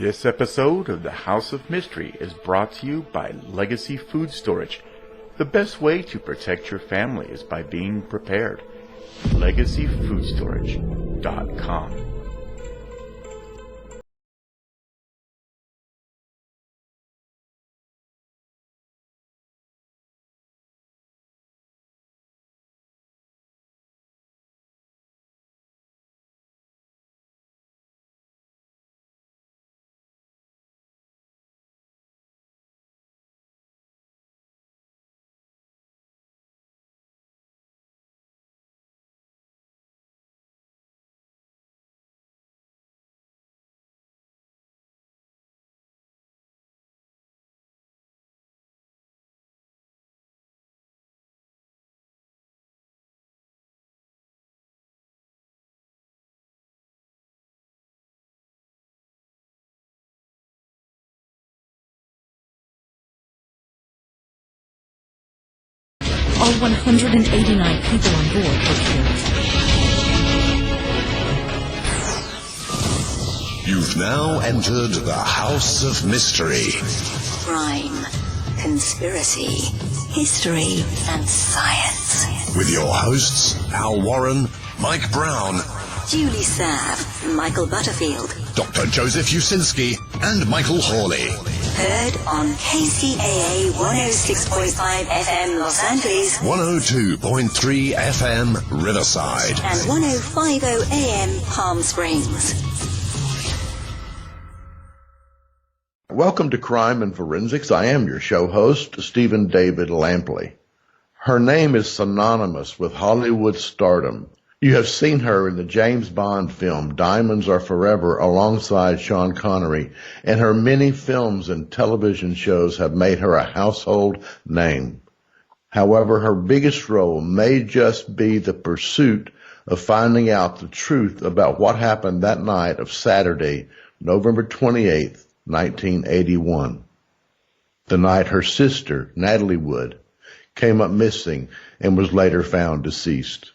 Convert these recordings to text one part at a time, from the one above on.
This episode of the House of Mystery is brought to you by Legacy Food Storage. The best way to protect your family is by being prepared. LegacyFoodStorage.com. All 189 people on board were killed. You've now entered the House of Mystery. Crime, conspiracy, history, and science. With your hosts, Al Warren, Mike Brown, Julie Sav, Michael Butterfield. Dr. Joseph Usinski, and Michael Hawley. Heard on KCAA 106.5 FM Los Angeles, 102.3 FM Riverside, and 105.0 AM Palm Springs. Welcome to Crime and Forensics. I am your show host, Stephen David Lampley. Her name is synonymous with Hollywood stardom. You have seen her in the James Bond film Diamonds Are Forever alongside Sean Connery, and her many films and television shows have made her a household name. However, her biggest role may just be the pursuit of finding out the truth about what happened that night of Saturday, November 28th, 1981. The night her sister, Natalie Wood, came up missing and was later found deceased.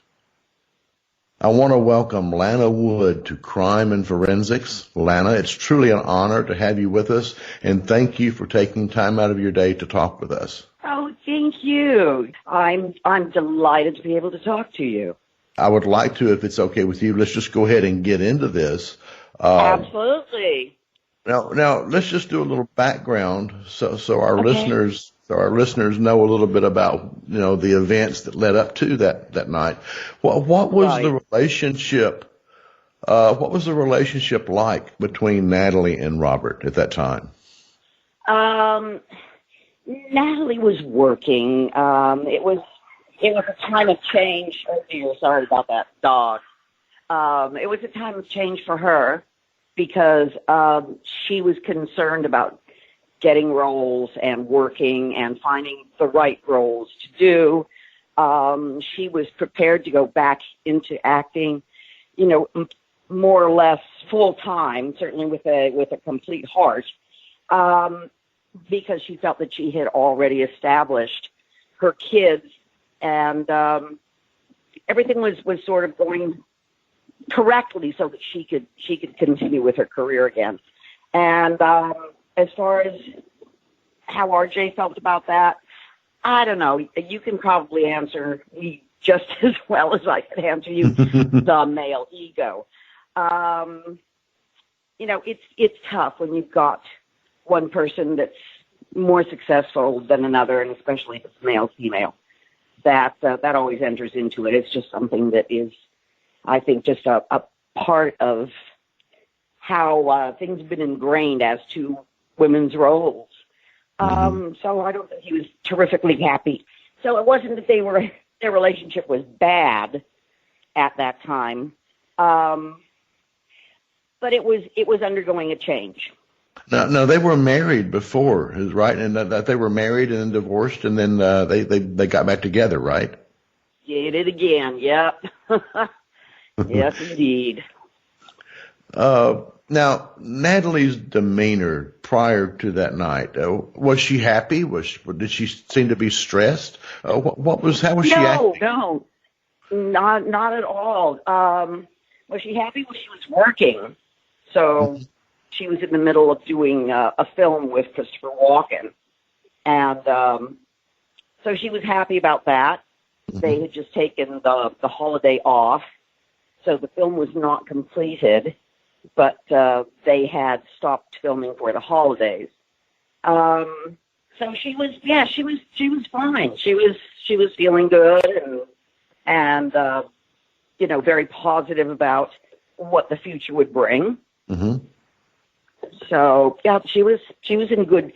I want to welcome Lana Wood to Crime and Forensics. Lana, it's truly an honor to have you with us, and thank you for taking time out of your day to talk with us. Oh, thank you. I'm delighted to be able to talk to you. I would like to, if it's okay with you, let's just go ahead and get into this. Absolutely. Now let's just do a little background so our listeners know a little bit about, the events that led up to that night. What was the relationship? What was the relationship like between Natalie and Robert at that time? Natalie was working. It was a time of change. Oh dear, sorry about that dog. It was a time of change for her because she was concerned about getting roles and working and finding the right roles to do. She was prepared to go back into acting, more or less full time, certainly with a complete heart, because she felt that she had already established her kids and everything was sort of going correctly so that she could continue with her career again. And as far as how RJ felt about that, I don't know. You can probably answer me just as well as I could answer you, the male ego. It's tough when you've got one person that's more successful than another, and especially if it's male, female. That always enters into it. It's just something that is, I think, just a part of how things have been ingrained as to women's roles. So I don't think he was terrifically happy. So it wasn't that their relationship was bad at that time, but it was undergoing a change. No, they were married before, right? And that they were married and then divorced, and then they got back together, right? Did it again? Yep. Yes, indeed. Now, Natalie's demeanor prior to that night, was she happy? Did she seem to be stressed? How was she acting? No, not at all. Was she happy? Well, she was working, so she was in the middle of doing a film with Christopher Walken. And so she was happy about that. They had just taken the holiday off, so the film was not completed, but they had stopped filming for the holidays. So she was fine. She was feeling good and very positive about what the future would bring. Mm-hmm. So yeah, she was in good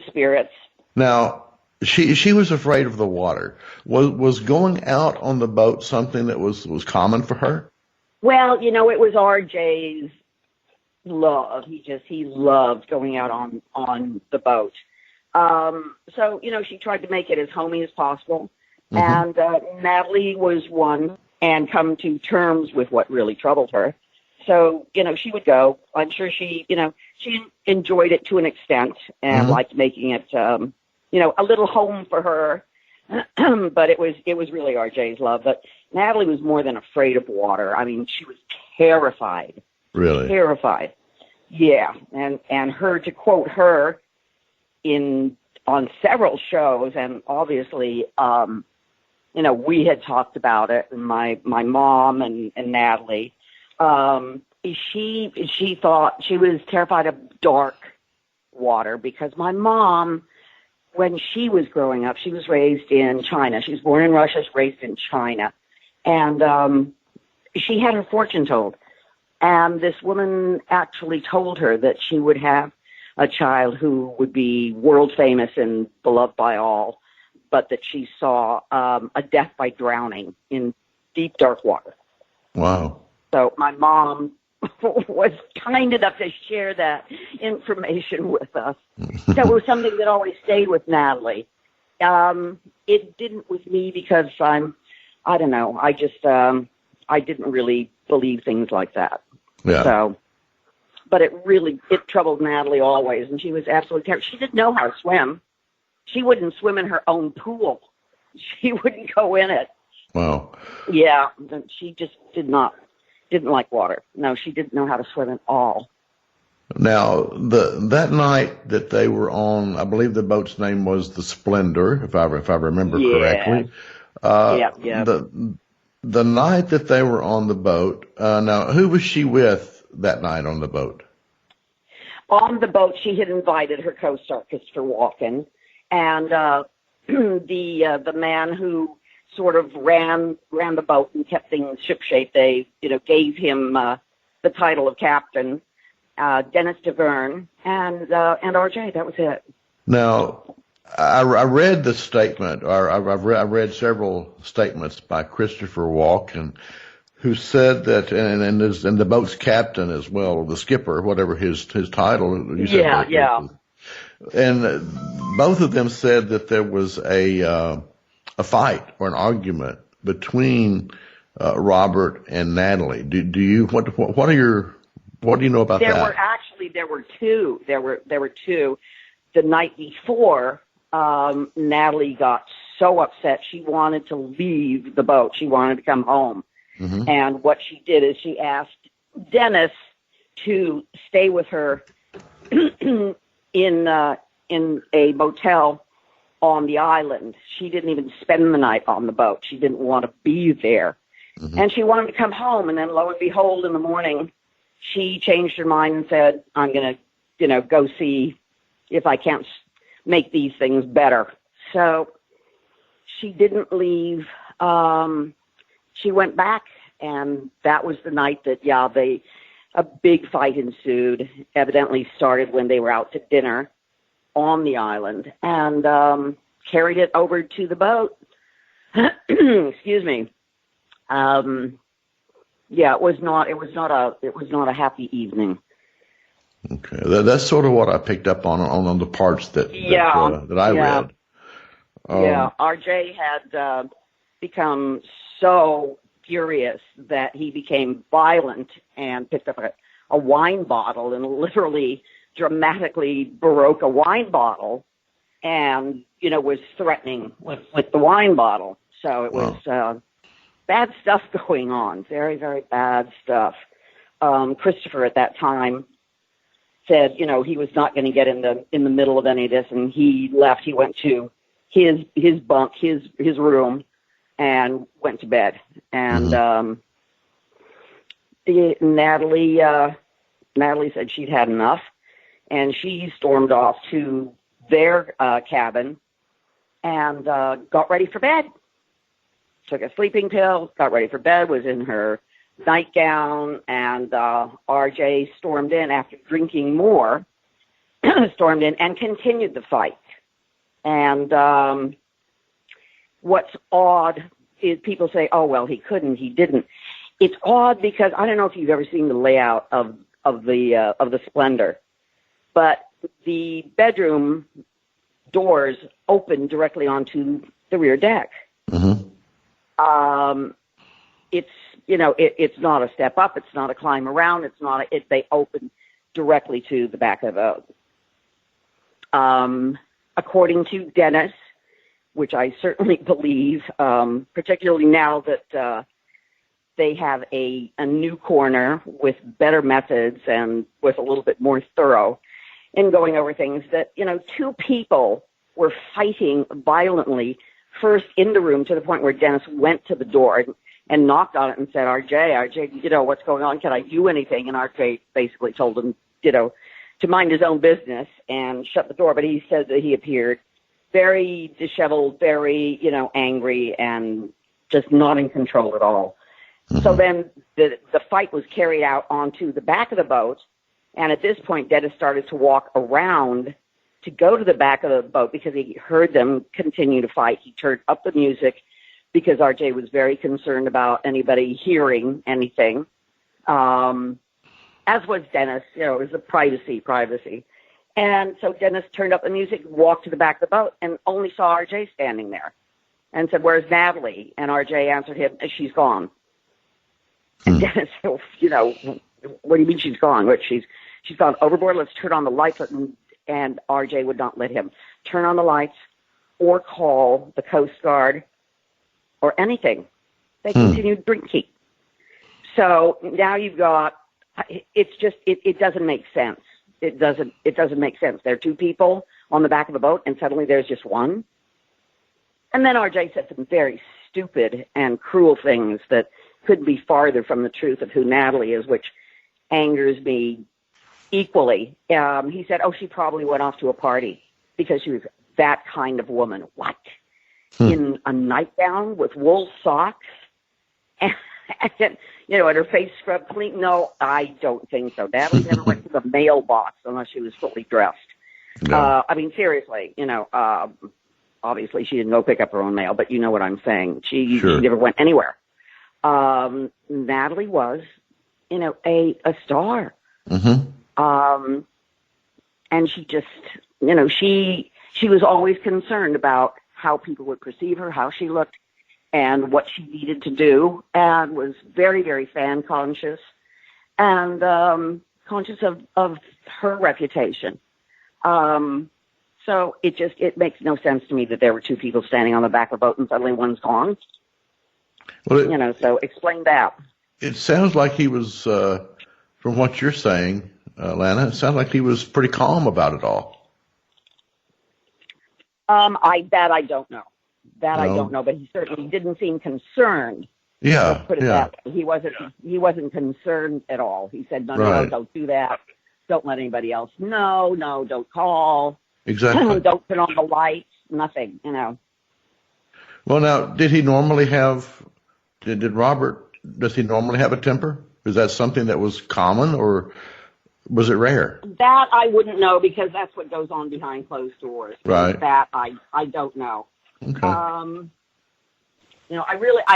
spirits. Now, she was afraid of the water. Was going out on the boat something that was common for her? Well, it was RJ's love. He loved going out on the boat. So she tried to make it as homey as possible. Mm-hmm. And Natalie was one and come to terms with what really troubled her. So, she would go. I'm sure she enjoyed it to an extent and liked making it, a little home for her. But it was really RJ's love. But Natalie was more than afraid of water. I mean, she was terrified. Really? Terrified. Yeah. And to quote her on several shows, and obviously, we had talked about it, and my mom and Natalie, she thought she was terrified of dark water because my mom, when she was growing up, she was raised in China. She was born in Russia, she was raised in China. And she had her fortune told. And this woman actually told her that she would have a child who would be world famous and beloved by all, but that she saw a death by drowning in deep, dark water. Wow. So my mom was kind enough to share that information with us. So it was something that always stayed with Natalie. It didn't with me because I don't know, I just, I didn't really believe things like that. Yeah. So, but it troubled Natalie always, and she was absolutely terrible. She didn't know how to swim. She wouldn't swim in her own pool. She wouldn't go in it. Wow. Yeah, she just didn't like water. No, she didn't know how to swim at all. Now, that night that they were on, I believe the boat's name was the Splendor, if I remember correctly. Yeah. The night that they were on the boat, now who was she with that night on the boat? On the boat, she had invited her co-star Christopher Walken, and the man who sort of ran the boat and kept things shipshape. They gave him the title of captain, Dennis Davern, and RJ. That was it. Now, I read the statement, or I read several statements by Christopher Walken, who said that, and the boat's captain as well, the skipper, whatever his title. You said yeah. And both of them said that there was a fight or an argument between Robert and Natalie. Do you what do you know about that? There were two. There were two. The night before, Natalie got so upset she wanted to leave the boat. She wanted to come home. Mm-hmm. And what she did is she asked Dennis to stay with her in a motel on the island. She didn't even spend the night on the boat. She didn't want to be there. Mm-hmm. And she wanted to come home. And then lo and behold, in the morning, she changed her mind and said, I'm going to, go see if I can't make these things better. So she didn't leave. She went back, and that was the night that, a big fight ensued. Evidently started when they were out to dinner on the island, and carried it over to the boat. Excuse me. It was not a happy evening. Okay, that's sort of what I picked up on the parts that I read. RJ had become so furious that he became violent and picked up a wine bottle and literally dramatically broke a wine bottle and, was threatening with the wine bottle. So it was bad stuff going on, very, very bad stuff. Christopher at that time said, he was not going to get in the middle of any of this, and he left. He went to his bunk, his room, and went to bed. And Natalie said she'd had enough, and she stormed off to their cabin and got ready for bed. Took a sleeping pill, got ready for bed, was in her nightgown, and RJ stormed in after drinking more, stormed in and continued the fight. And what's odd is people say, oh, well, he couldn't, he didn't. It's odd because I don't know if you've ever seen the layout of the Splendor, but the bedroom doors open directly onto the rear deck. Mm-hmm. It's not a step up. It's not a climb around. It's not. They open directly to the back of the boat. According to Dennis, which I certainly believe, particularly now that they have a new coroner with better methods and with a little bit more thorough in going over things, that two people were fighting violently first in the room to the point where Dennis went to the door and knocked on it and said, RJ, what's going on? Can I do anything? And RJ basically told him, to mind his own business and shut the door. But he said that he appeared very disheveled, very, angry and just not in control at all. Mm-hmm. So then the fight was carried out onto the back of the boat. And at this point, Dennis started to walk around to go to the back of the boat because he heard them continue to fight. He turned up the music because RJ was very concerned about anybody hearing anything. As was Dennis, it was a privacy. And so Dennis turned up the music, walked to the back of the boat, and only saw RJ standing there and said, "Where's Natalie?" And RJ answered him, "She's gone." And Dennis said, "What do you mean she's gone?" "What, she's gone overboard. Let's turn on the lights." And RJ would not let him turn on the lights or call the Coast Guard or anything. They continued drinking. So now you've got, it doesn't make sense. It doesn't make sense. There are two people on the back of the boat and suddenly there's just one. And then RJ said some very stupid and cruel things that couldn't be farther from the truth of who Natalie is, which angers me equally. He said, she probably went off to a party because she was that kind of woman. What? In a nightgown with wool socks and her face scrubbed clean? No, I don't think so. Natalie never went to the mailbox unless she was fully dressed. No. Seriously, obviously she didn't go pick up her own mail, but you know what I'm saying. She never went anywhere. Natalie was, a star. Mm-hmm. And she just, she was always concerned about how people would perceive her, how she looked, and what she needed to do, and was very, very fan conscious and conscious of her reputation. So it makes no sense to me that there were two people standing on the back of a boat and suddenly one's gone. Well, so explain that. It sounds like he was, from what you're saying, Lana, it sounds like he was pretty calm about it all. I don't know. I don't know, but he certainly didn't seem concerned. Yeah. Let's put it that way. He wasn't concerned at all. He said, no, don't do that. Don't let anybody else know. No, don't call. Exactly. Don't turn on the lights. Nothing, Well, now, did he normally have, did Robert, does he normally have a temper? Is that something that was common or was it rare? That I wouldn't know because that's what goes on behind closed doors. Right. That I don't know. Okay. I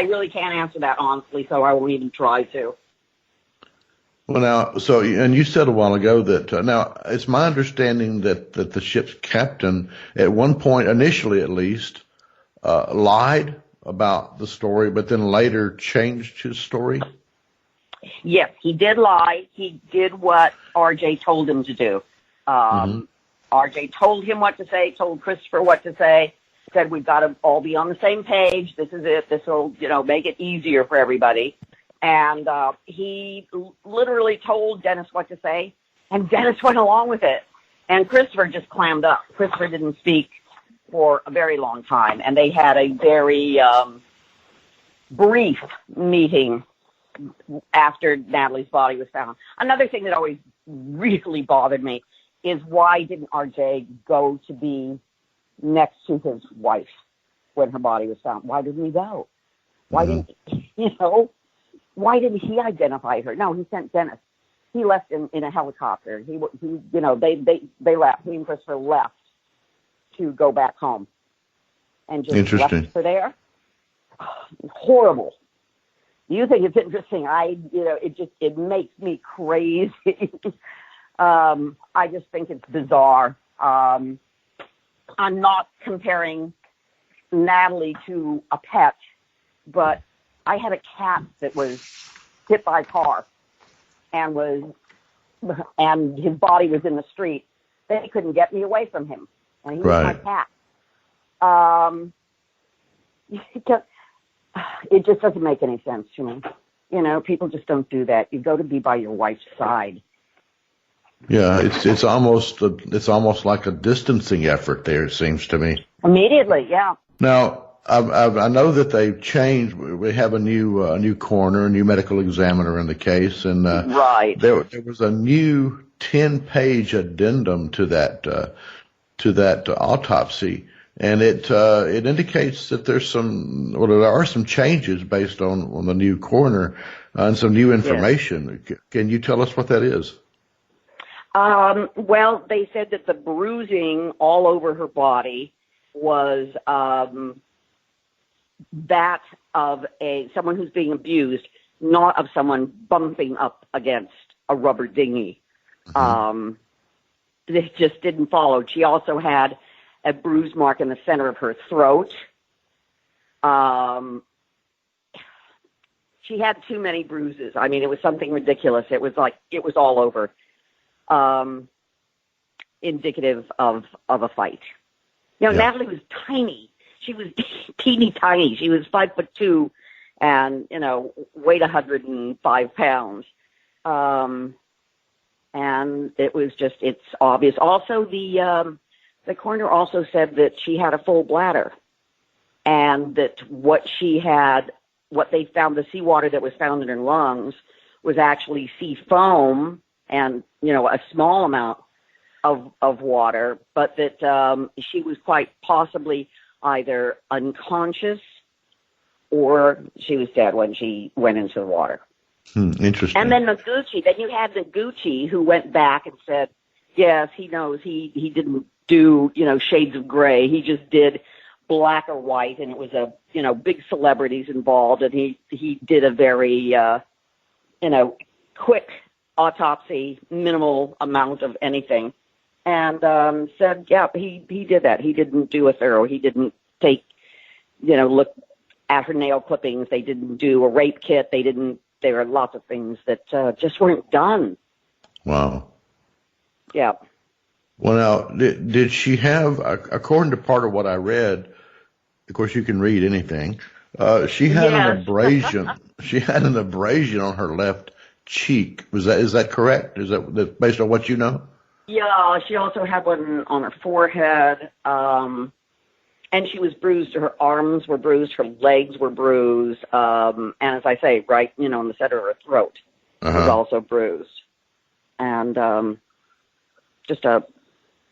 really can't answer that honestly, so I won't even try to. Well, now, and you said a while ago that, now, it's my understanding that the ship's captain, at one point, initially at least, lied about the story, but then later changed his story? Yes, he did lie. He did what RJ told him to do. RJ told him what to say, told Christopher what to say, said we've got to all be on the same page. This is it. This will, make it easier for everybody. And he literally told Dennis what to say And Dennis went along with it. And Christopher just clammed up. Christopher didn't speak for a very long time. And they had a very brief meeting after Natalie's body was found. Another thing that always really bothered me is why didn't RJ go to be next to his wife when her body was found? Why didn't he go? Why didn't why didn't he identify her? No, he sent Dennis. He left in a helicopter. They left. He and Christopher left to go back home and just left her there. Horrible. You think it's interesting? It makes me crazy. I just think it's bizarre. I'm not comparing Natalie to a pet, but I had a cat that was hit by a car and his body was in the street. They couldn't get me away from him. And he was my cat. It just doesn't make any sense to me. People just don't do that. You go to be by your wife's side. Yeah, it's almost like a distancing effort there, it seems to me. Immediately, yeah. Now, I know that they've changed. We have a new coroner, a new medical examiner in the case, and there was a new 10-page addendum to that autopsy, and it indicates that there are some changes based on the new coroner and some new information. Yes. Can you tell us what that is? Well, they said that the bruising all over her body was that of someone who's being abused, not of someone bumping up against a rubber dinghy. It just didn't follow. She also had a bruise mark in the center of her throat. She had too many bruises. I mean, it was something ridiculous. It was all over. Indicative of a fight. Natalie was tiny. She was teeny tiny. She was 5'2", and weighed 105 pounds. And it was it's obvious. Also, the coroner also said that she had a full bladder, and that what they found, the seawater that was found in her lungs, was actually sea foam and a small amount of water, but that she was quite possibly either unconscious or she was dead when she went into the water. Interesting. And then you had Noguchi, who went back and said, yes, he knows he didn't do, shades of gray. He just did black or white, and it was big celebrities involved, and he did a very, quick autopsy, minimal amount of anything. And said, yeah, he did that. He didn't do a thorough. He didn't take, look at her nail clippings. They didn't do a rape kit. There are lots of things that just weren't done. Wow. Yeah. Well, now, did she have, according to part of what I read, of course you can read anything, she had an abrasion. She had an abrasion on her left cheek. Is that correct? Is that based on what you know? Yeah, she also had one on her forehead, and she was bruised. Her arms were bruised, her legs were bruised, and as I say, right, in the center of her throat was also bruised, and just a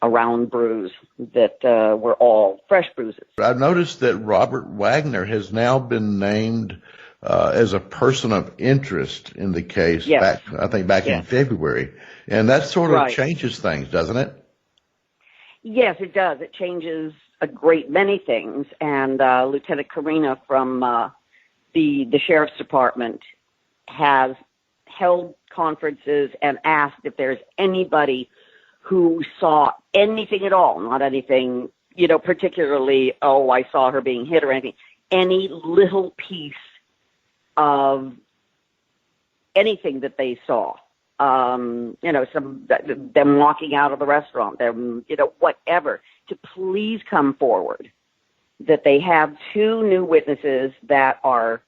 round bruise that were all fresh bruises. I've noticed that Robert Wagner has now been named as a person of interest in the case. Yes. back in February. And that sort of changes things, doesn't it? Yes, it does. It changes a great many things. And Lieutenant Karina from the Sheriff's Department has held conferences and asked if there's anybody who saw anything at all, not anything, particularly, I saw her being hit or anything, any little piece of anything that they saw. Them walking out of the restaurant, them, whatever, to please come forward. That they have 2 new witnesses that are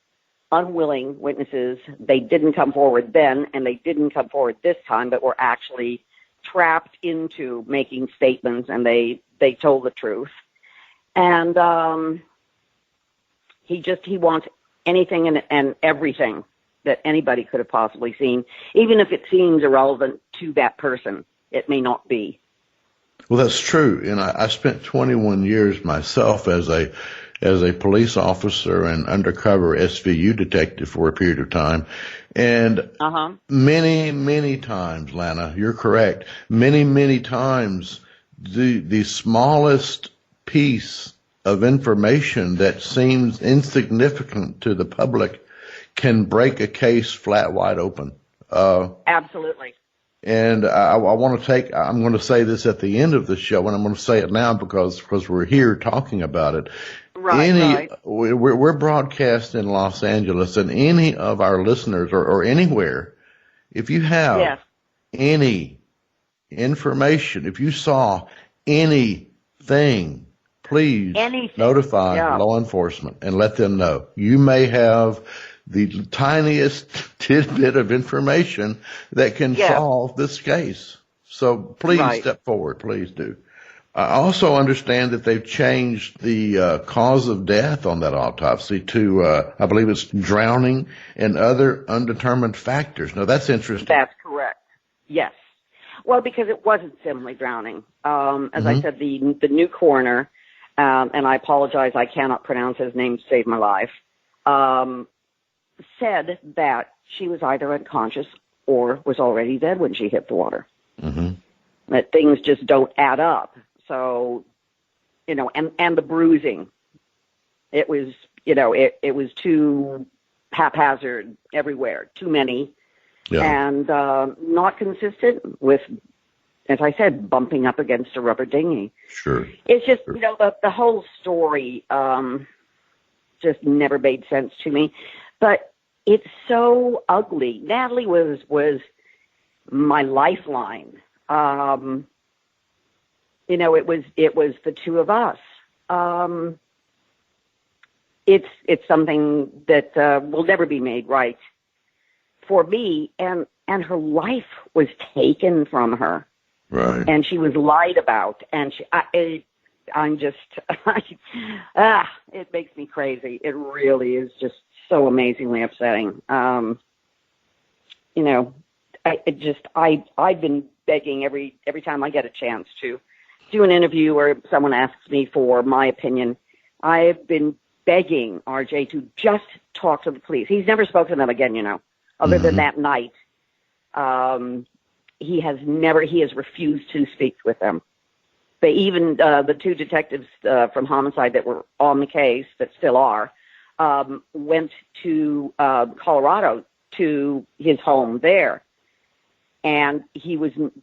unwilling witnesses. They didn't come forward then, and they didn't come forward this time, but were actually trapped into making statements, and they told the truth. And he wants anything and everything that anybody could have possibly seen, even if it seems irrelevant to that person. It may not be. Well, that's true. And I spent 21 years myself as a police officer and undercover SVU detective for a period of time. And many, many times, Lana, you're correct. Many, many times the smallest piece of information that seems insignificant to the public can break a case flat wide open. Absolutely. And I'm going to say this at the end of the show, and I'm going to say it now because we're here talking about it. Right. We're broadcast in Los Angeles, and any of our listeners or anywhere, if you have any information, if you saw anything, please notify law enforcement and let them know. You may have the tiniest tidbit of information that can solve this case. So please step forward. Please do. I also understand that they've changed the cause of death on that autopsy to, I believe it's drowning and other undetermined factors. Now, that's interesting. That's correct. Yes. Well, because it wasn't simply drowning. As I said, the new coroner, and I apologize, I cannot pronounce his name to save my life, said that she was either unconscious or was already dead when she hit the water. That things just don't add up. So, and the bruising, it was, it was too haphazard everywhere, too many, and not consistent with, as I said, bumping up against a rubber dinghy. Sure. It's just, the whole story just never made sense to me. But it's so ugly. Natalie was my lifeline. It was the two of us. It's something that will never be made right for me. And her life was taken from her. Right. And she was lied about. And it makes me crazy. It really is just so amazingly upsetting. I've been begging every time I get a chance to do an interview or someone asks me for my opinion. I've been begging RJ to just talk to the police. He's never spoken to them again, other than that night. He has refused to speak with them. They even, the two detectives from homicide that were on the case, that still are, went to Colorado to his home there, and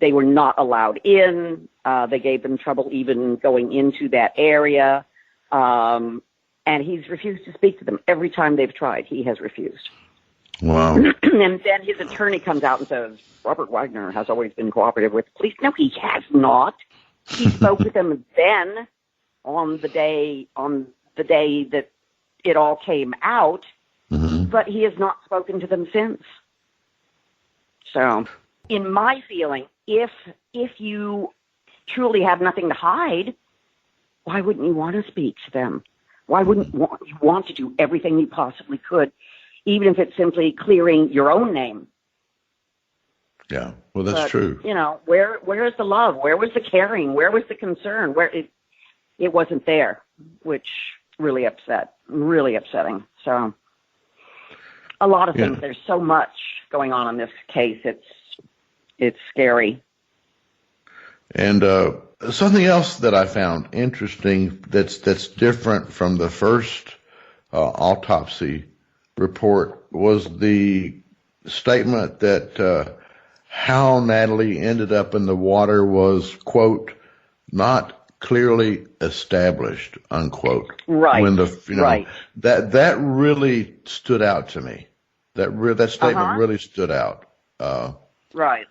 they were not allowed in. They gave them trouble even going into that area, and he's refused to speak to them. Every time they've tried, he has refused. Wow. And then his attorney comes out and says, Robert Wagner has always been cooperative with the police. No, he has not. He spoke with them then on the day that it all came out, but he has not spoken to them since. So, in my feeling, if you truly have nothing to hide, why wouldn't you want to speak to them? Why wouldn't you want to do everything you possibly could, even if it's simply clearing your own name? Yeah, well, that's true. Where is the love? Where was the caring? Where was the concern? Where it wasn't there, which really upsetting. So, a lot of things. There's so much going on in this case. It's scary. And something else that I found interesting that's different from the first autopsy report was the statement that how Natalie ended up in the water was, quote, not clearly established, unquote. Right. When that really stood out to me. That statement really stood out. Right.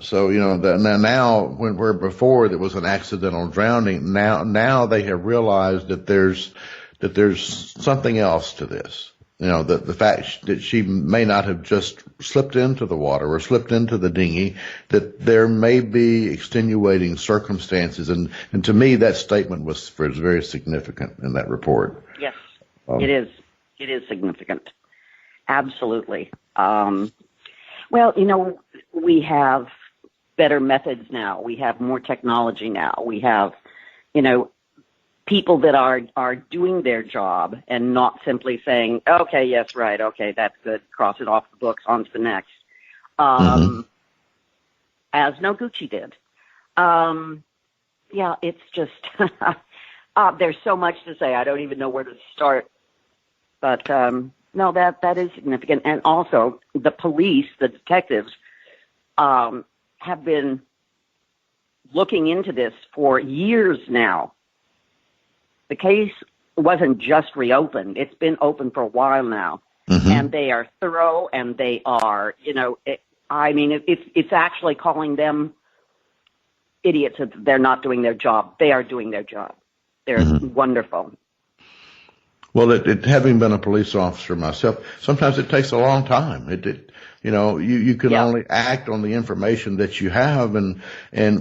So, now where before there was an accidental drowning, now they have realized that there's something else to this. the fact that she may not have just slipped into the water or slipped into the dinghy, that there may be extenuating circumstances. And to me, that statement was very significant in that report. Yes, it is. It is significant. Absolutely. Well, we have better methods now. We have more technology now. We have, people that are doing their job and not simply saying, okay, yes, right, okay, that's good, cross it off the books, on to the next, as Noguchi did. Yeah, it's just, there's so much to say. I don't even know where to start. But, no, that is significant. And also, the police, the detectives, have been looking into this for years now. The case wasn't just reopened. It's been open for a while now. And they are thorough, and they are, it's actually calling them idiots if they're not doing their job. They are doing their job. They're wonderful. Well, having been a police officer myself, sometimes it takes a long time. You can only act on the information that you have, and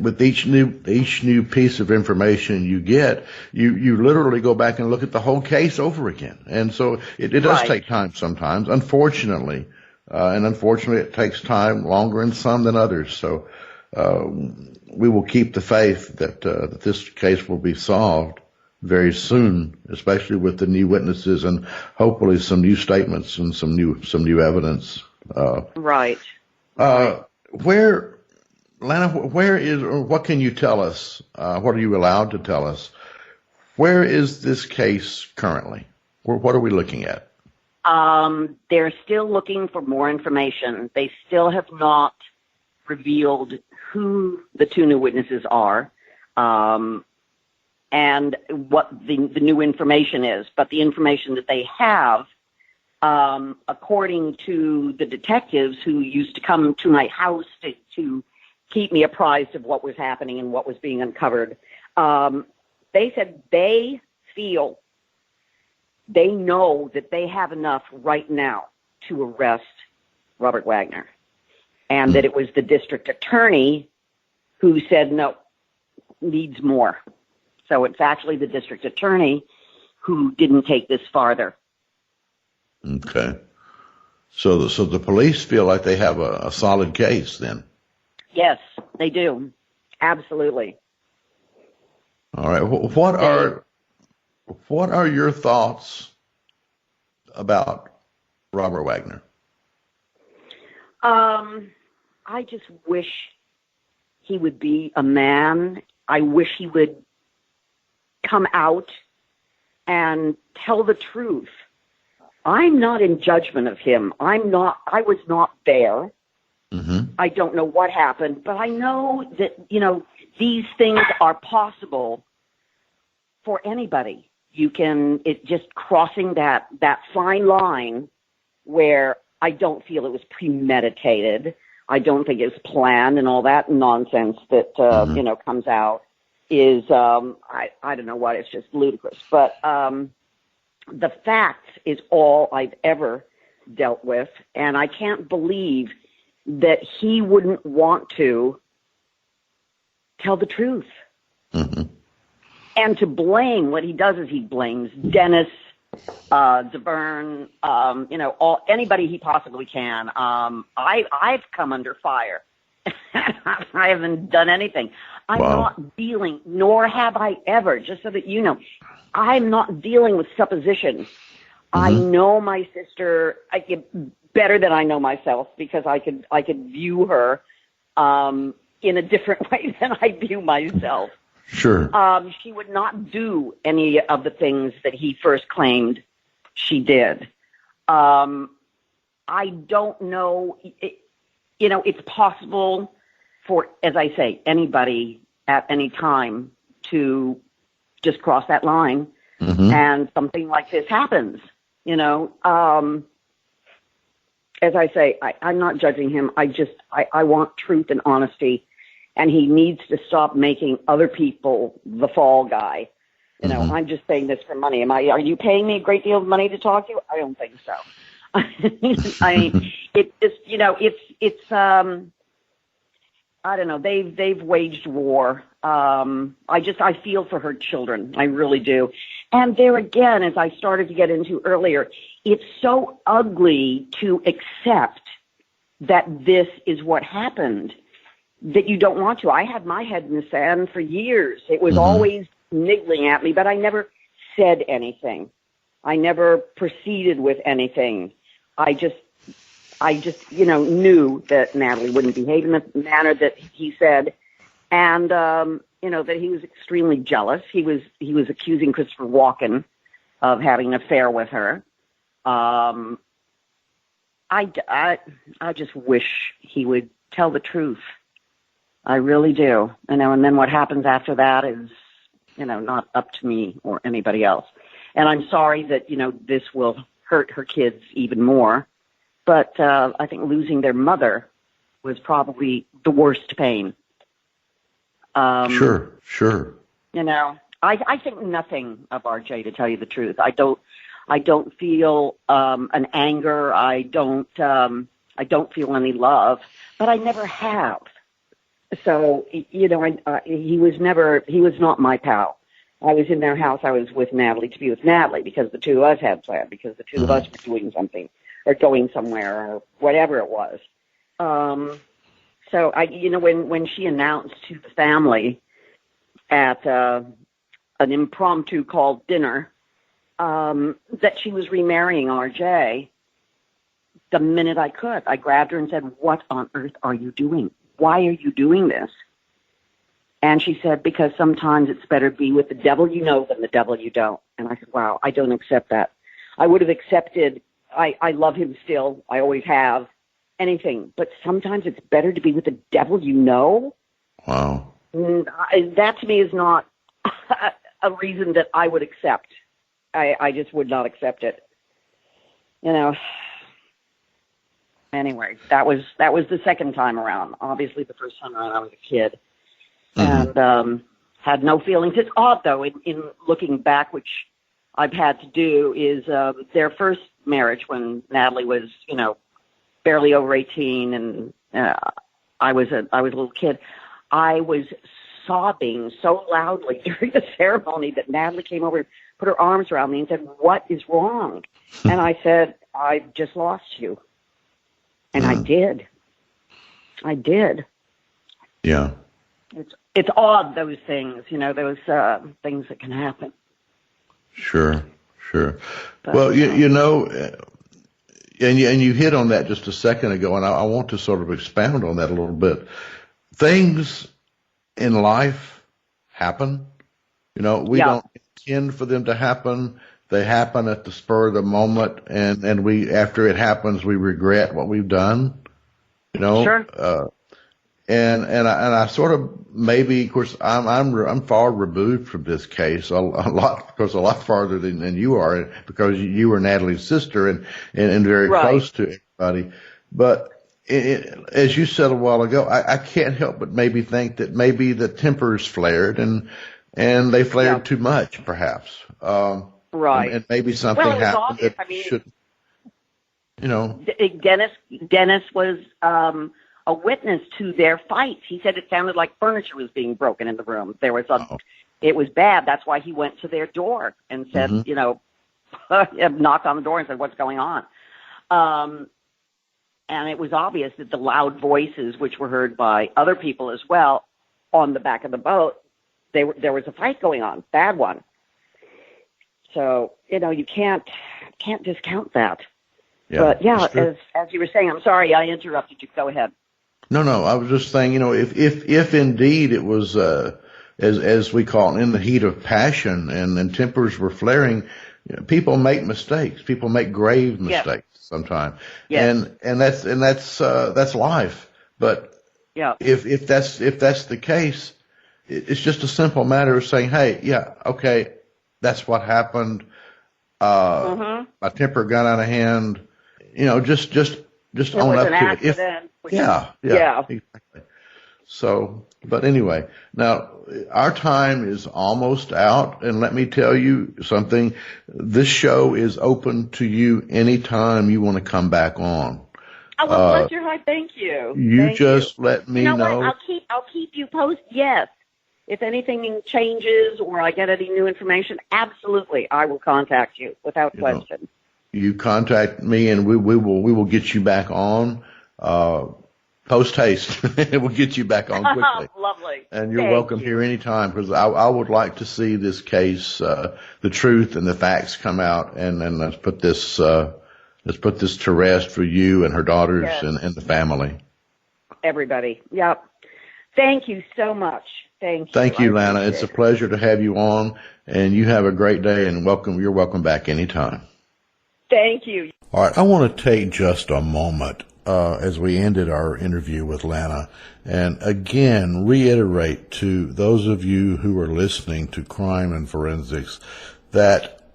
with each new piece of information you get, you literally go back and look at the whole case over again. And so it does take time sometimes, unfortunately, and unfortunately it takes time longer in some than others. So we will keep the faith that this case will be solved very soon, especially with the new witnesses and hopefully some new statements and some new evidence. Right. Lana, what can you tell us? What are you allowed to tell us? Where is this case currently? What are we looking at? They're still looking for more information. They still have not revealed who the two new witnesses are. And what the new information is. But the information that they have, according to the detectives who used to come to my house to keep me apprised of what was happening and what was being uncovered, they said they know that they have enough right now to arrest Robert Wagner. And that it was the district attorney who said, no, needs more. So it's actually the district attorney who didn't take this farther. Okay. So the police feel like they have a solid case then? Yes, they do. Absolutely. All right. What are your thoughts about Robert Wagner? I just wish he would be a man. I wish he would come out and tell the truth. I'm not in judgment of him. I was not there. I don't know what happened, but I know that, these things are possible for anybody. It's just crossing that fine line where I don't feel it was premeditated. I don't think it was planned, and all that nonsense that, comes out is, I don't know what, it's just ludicrous. But the facts is all I've ever dealt with, and I can't believe that he wouldn't want to tell the truth. And to blame, what he does is he blames Dennis, Davern, anybody he possibly can. I've come under fire. I haven't done anything. I'm not dealing, nor have I ever, just so that you know, I'm not dealing with supposition. I know my sister better than I know myself, because I could view her in a different way than I view myself. Sure. She would not do any of the things that he first claimed she did. I don't know. It's possible for, as I say, anybody at any time to just cross that line, and something like this happens. As I say, I'm not judging him. I want truth and honesty, and he needs to stop making other people the fall guy. You know, I'm just saying this for money. Are you paying me a great deal of money to talk to you? I don't think so. I mean, it just, you know, it's I don't know. They've waged war. I feel for her children. I really do. And there again, as I started to get into earlier, it's so ugly to accept that this is what happened, that you don't want to. I had my head in the sand for years. It was always niggling at me, but I never said anything. I never proceeded with anything. I just, you know, knew that Natalie wouldn't behave in the manner that he said, and you know, that he was extremely jealous. He was accusing Christopher Walken of having an affair with her. I just wish he would tell the truth. I really do. You know, and then what happens after that is, you know, not up to me or anybody else. And I'm sorry that, you know, this will hurt her kids even more. But I think losing their mother was probably the worst pain. Sure. You know, I think nothing of RJ, to tell you the truth. I don't feel an anger. I don't feel any love, but I never have. So, you know, he was not my pal. I was in their house. I was with Natalie to be with Natalie because the two of us had planned, because the two of us were doing something or going somewhere or whatever it was. So you know, when she announced to the family at an impromptu called dinner that she was remarrying RJ, the minute I could, I grabbed her and said, "What on earth are you doing? Why are you doing this?" And she said, "Because sometimes it's better to be with the devil you know than the devil you don't." And I said, wow, I don't accept that. I would have accepted, I love him still, I always have, anything. But sometimes it's better to be with the devil you know. Wow. That to me is not a reason that I would accept. I just would not accept it. You know. Anyway, that was the second time around. Obviously, the first time around I was a kid. And had no feelings. It's odd, though, in looking back, which I've had to do, is their first marriage when Natalie was, you know, barely over 18, and I was a little kid. I was sobbing so loudly during the ceremony that Natalie came over and put her arms around me and said, "What is wrong?" And I said, "I've just lost you." And I did. Yeah. It's odd, those things, you know, those things that can happen. Sure. But, well, you know, and you hit on that just a second ago, and I want to sort of expound on that a little bit. Things in life happen. You know, we don't intend for them to happen. They happen at the spur of the moment, and we, after it happens, we regret what we've done. You know, sure. And I sort of, maybe, of course, I'm far removed from this case, a lot farther than you are, because you were Natalie's sister and very close to everybody. But as you said a while ago, I can't help but maybe think that maybe the tempers flared and they flared too much, perhaps. Right. And maybe something happened that shouldn't, you know. Dennis was a witness to their fight. He said it sounded like furniture was being broken in the room. There was it was bad. That's why he went to their door and said, you know, knocked on the door and said, "What's going on?" And it was obvious that the loud voices, which were heard by other people as well, on the back of the boat, there was a fight going on, bad one. So, you know, you can't discount that. Yeah, but as you were saying, I'm sorry I interrupted you. Go ahead. No, I was just saying, you know, if indeed it was, as we call it, in the heat of passion and tempers were flaring, you know, people make mistakes. People make grave mistakes sometimes. Yes. And that's life. But if that's the case, it's just a simple matter of saying, hey, okay, that's what happened. My temper got out of hand. You know, just own up to it. Accident. Yeah. Exactly. So, but anyway, now our time is almost out, and let me tell you something. This show is open to you anytime you want to come back on. Oh, well, bless your heart. Thank you. Let me know. What? I'll keep you posted. Yes. If anything changes or I get any new information, absolutely, I will contact you without question. You contact me, and we will get you back on. Post haste. We'll get you back on quickly. Lovely. And you're welcome here anytime, because I would like to see this case, the truth and the facts come out, and let's put this to rest for you and her daughters and the family. Everybody. Yep. Thank you so much. Thank you, Lana. It's a pleasure to have you on, and you have a great day, and you're welcome back anytime. Thank you. All right. I want to take just a moment as we ended our interview with Lana, and again reiterate to those of you who are listening to Crime and Forensics that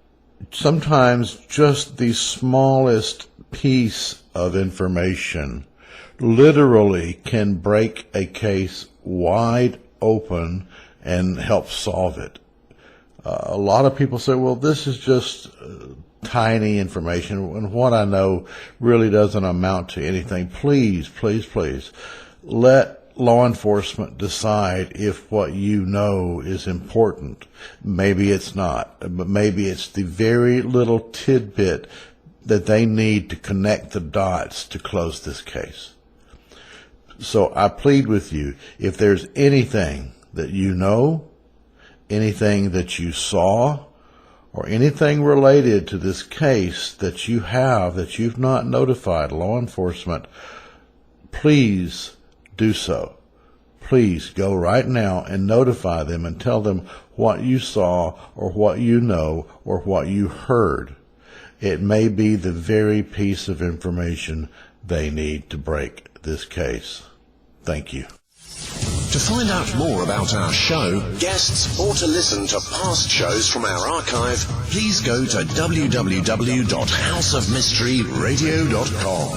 sometimes just the smallest piece of information literally can break a case wide open and help solve it. A lot of people say, well, this is just tiny information, and what I know really doesn't amount to anything. Please, please, please, let law enforcement decide if what you know is important. Maybe it's not, but maybe it's the very little tidbit that they need to connect the dots to close this case. So I plead with you, if there's anything that you know, anything that you saw, or anything related to this case that you have that you've not notified law enforcement, please do so. Please go right now and notify them and tell them what you saw or what you know or what you heard. It may be the very piece of information they need to break this case. Thank you. To find out more about our show, guests, or to listen to past shows from our archive, please go to www.houseofmysteryradio.com.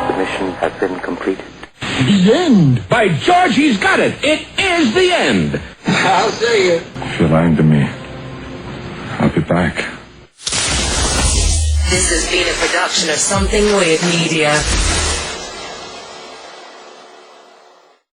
The mission has been completed. The end. By George, he's got it. It is the end. I'll see you. If you're lying to me, I'll be back. This has been a production of Something Weird Media.